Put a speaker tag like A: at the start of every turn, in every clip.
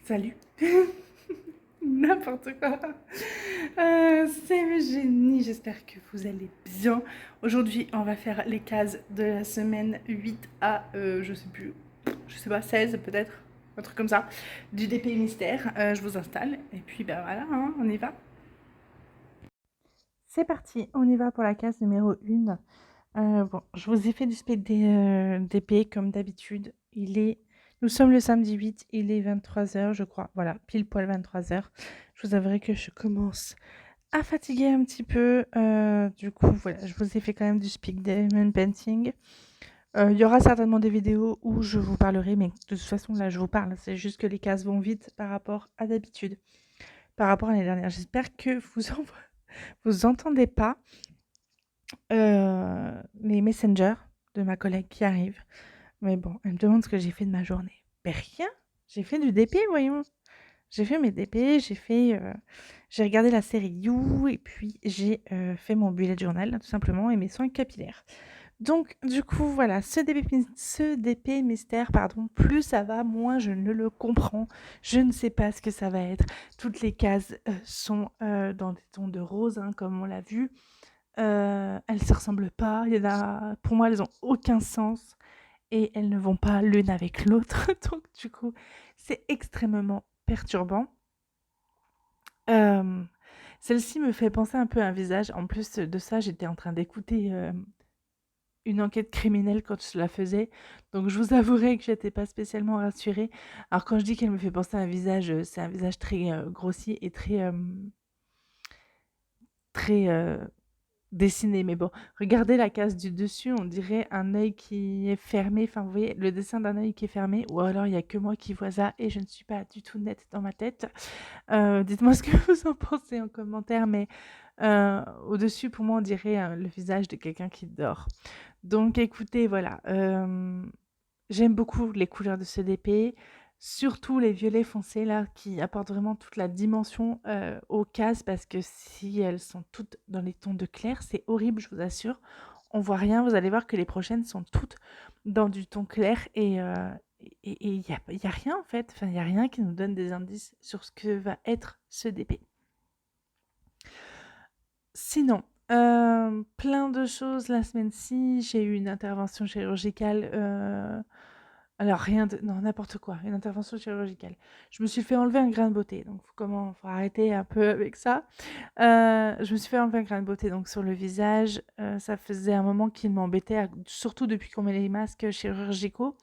A: Salut. N'importe quoi. C'est Eugénie, j'espère que vous allez bien. Aujourd'hui, on va faire les cases de la semaine 8 à, je sais plus, je sais pas, 16 peut-être, un truc comme ça, du DP mystère. Je vous installe et puis ben voilà, hein, on y va. C'est parti, on y va pour la case numéro 1. Bon, je vous ai fait du spec d'épée comme d'habitude. Nous sommes le samedi 8, il est 23 h, je crois. Voilà, pile poil 23 h. Je vous avouerai que je commence à fatiguer un petit peu. Du coup, voilà, je vous ai fait quand même du speak diamond painting. Il y aura certainement des vidéos où je vous parlerai, mais de toute façon, là, je vous parle. C'est juste que les cases vont vite par rapport à d'habitude, par rapport à l'année dernière. J'espère que vous entendez pas les messengers de ma collègue qui arrivent. Mais bon, elle me demande ce que j'ai fait de ma journée. Ben rien, j'ai fait du DP, voyons. J'ai fait mes DP, j'ai regardé la série You et puis j'ai fait mon bullet journal tout simplement et mes soins capillaires. Donc du coup voilà, ce DP mystère, pardon, plus ça va, moins je ne le comprends. Je ne sais pas ce que ça va être. Toutes les cases sont dans des tons de rose, hein, comme on l'a vu. Elles se ressemblent pas. Pour moi, elles ont aucun sens et elles ne vont pas l'une avec l'autre. Donc du coup, c'est extrêmement perturbant. Euh, Celle-ci me fait penser un peu à un visage. En plus de ça, j'étais en train d'écouter une enquête criminelle quand je la faisais. Donc je vous avouerai que j'étais pas spécialement rassurée. Alors quand je dis qu'elle me fait penser à un visage, c'est un visage très grossier et très dessiné. Mais bon, regardez la case du dessus, on dirait un œil qui est fermé. Enfin, vous voyez, le dessin d'un œil qui est fermé. Ou alors, il n'y a que moi qui vois ça et je ne suis pas du tout nette dans ma tête. Dites-moi ce que vous en pensez en commentaire. Mais au-dessus, pour moi, on dirait le visage de quelqu'un qui dort. Donc, écoutez, voilà. J'aime beaucoup les couleurs de ce DP, surtout les violets foncés là qui apportent vraiment toute la dimension aux cases parce que si elles sont toutes dans les tons de clair, c'est horrible, je vous assure. On voit rien, vous allez voir que les prochaines sont toutes dans du ton clair et y a rien en fait, enfin il y a rien qui nous donne des indices sur ce que va être ce DP. Sinon, plein de choses la semaine-ci. J'ai eu une intervention chirurgicale, alors rien de non, n'importe quoi, une intervention chirurgicale. Je me suis fait enlever un grain de beauté, donc faut arrêter un peu avec ça. Je me suis fait enlever un grain de beauté donc sur le visage, ça faisait un moment qu'il m'embêtait surtout depuis qu'on met les masques chirurgicaux.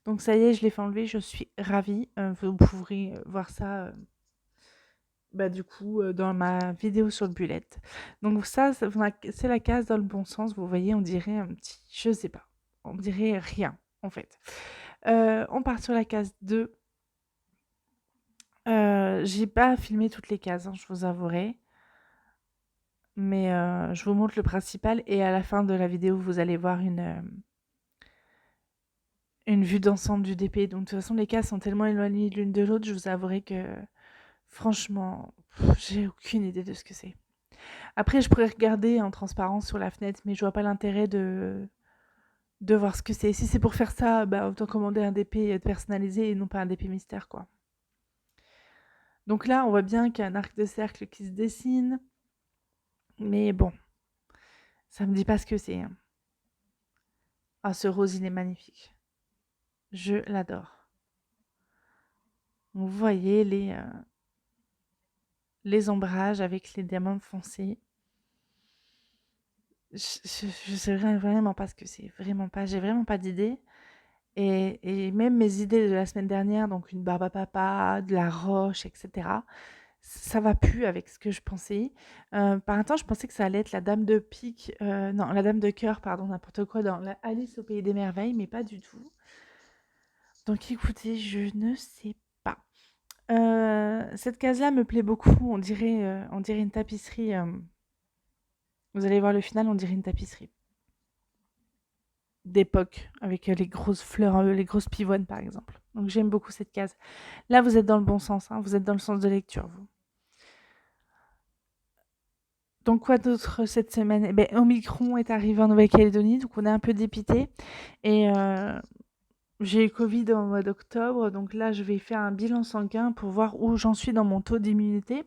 A: Donc ça y est, je l'ai fait enlever, je suis ravie. Vous pourrez voir ça, bah, du coup, dans ma vidéo sur le bullet. Donc ça, c'est la case dans le bon sens. Vous voyez, on dirait un petit je sais pas, on dirait rien, en fait. On part sur la case 2. J'ai pas filmé toutes les cases, hein, je vous avouerai. Mais je vous montre le principal et à la fin de la vidéo, vous allez voir une vue d'ensemble du DP. Donc de toute façon, les cases sont tellement éloignées l'une de l'autre, je vous avouerai que franchement, j'ai aucune idée de ce que c'est. Après, je pourrais regarder en transparence sur la fenêtre, mais je vois pas l'intérêt de voir ce que c'est. Si c'est pour faire ça, bah, autant commander un DP personnalisé et non pas un DP mystère, quoi. Donc là, on voit bien qu'il y a un arc de cercle qui se dessine, mais bon, ça me dit pas ce que c'est, hein. Ah, ce rose, il est magnifique. Je l'adore. Vous voyez les ombrages avec les diamants foncés. Je sais vraiment pas ce que c'est, vraiment pas. J'ai vraiment pas d'idée. Et même mes idées de la semaine dernière, donc une barbe à papa, de la roche, etc., ça va plus avec ce que je pensais. Par un temps, je pensais que ça allait être la dame de pique, non, la dame de cœur, pardon, n'importe quoi, dans Alice au pays des merveilles, mais pas du tout. Donc écoutez, je ne sais pas. Cette case-là me plaît beaucoup. On dirait une tapisserie. Vous allez voir le final, on dirait une tapisserie d'époque avec les grosses fleurs, les grosses pivoines par exemple. Donc j'aime beaucoup cette case. Là, vous êtes dans le bon sens, hein, vous êtes dans le sens de lecture, vous. Donc quoi d'autre cette semaine? Omicron est arrivé en Nouvelle-Calédonie, donc on est un peu dépité. Et J'ai eu Covid au mois d'octobre, donc là, je vais faire un bilan sanguin pour voir où j'en suis dans mon taux d'immunité.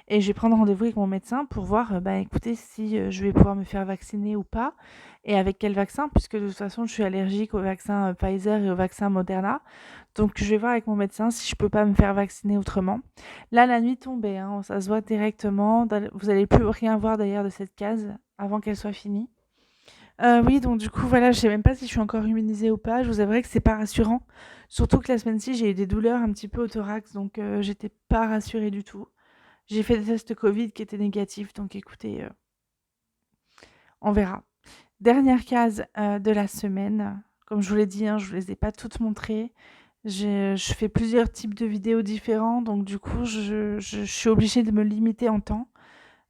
A: Et je vais prendre rendez-vous avec mon médecin pour voir, bah, écoutez, si je vais pouvoir me faire vacciner ou pas, et avec quel vaccin, puisque de toute façon, je suis allergique au vaccin Pfizer et au vaccin Moderna. Donc, je vais voir avec mon médecin si je peux pas me faire vacciner autrement. Là, la nuit tombait, hein, ça se voit directement. Vous allez plus rien voir d'ailleurs de cette case avant qu'elle soit finie. Oui, donc du coup, voilà, je sais même pas si je suis encore immunisée ou pas. Je vous avouerai que c'est pas rassurant. Surtout que la semaine-ci, j'ai eu des douleurs un petit peu au thorax, donc j'étais pas rassurée du tout. J'ai fait des tests Covid qui étaient négatifs, donc écoutez, on verra. Dernière case de la semaine. Comme je vous l'ai dit, hein, je ne vous les ai pas toutes montrées. Je fais plusieurs types de vidéos différents, donc du coup, je suis obligée de me limiter en temps.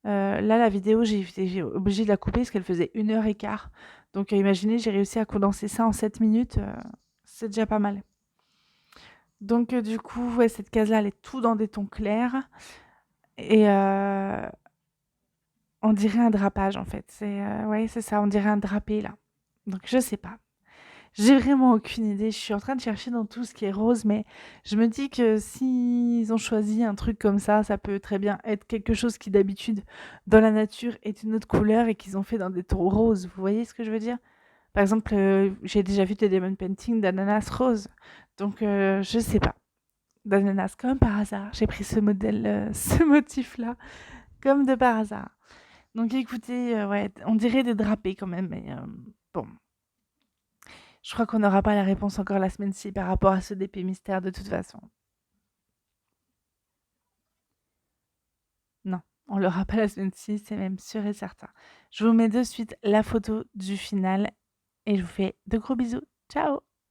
A: Là, la vidéo, j'ai été obligée de la couper parce qu'elle faisait 1 h 15. Donc imaginez, j'ai réussi à condenser ça en 7 minutes. C'est déjà pas mal. Donc du coup, ouais, cette case-là, elle est tout dans des tons clairs. Et on dirait un drapage en fait. Ouais, c'est ça, on dirait un drapé là. Donc je sais pas. J'ai vraiment aucune idée. Je suis en train de chercher dans tout ce qui est rose, mais je me dis que s'ils ont choisi un truc comme ça peut très bien être quelque chose qui d'habitude dans la nature est une autre couleur et qu'ils ont fait dans des tons roses. Vous voyez ce que je veux dire? Par exemple, j'ai déjà vu des diamond painting d'ananas rose. Donc je sais pas. D'ananas comme par hasard. J'ai pris ce modèle, ce motif-là comme de par hasard. Donc écoutez, ouais, on dirait des drapés quand même, mais bon. Je crois qu'on n'aura pas la réponse encore la semaine-ci par rapport à ce DP mystère de toute façon. Non, on l'aura pas la semaine-ci, c'est même sûr et certain. Je vous mets de suite la photo du final et je vous fais de gros bisous. Ciao!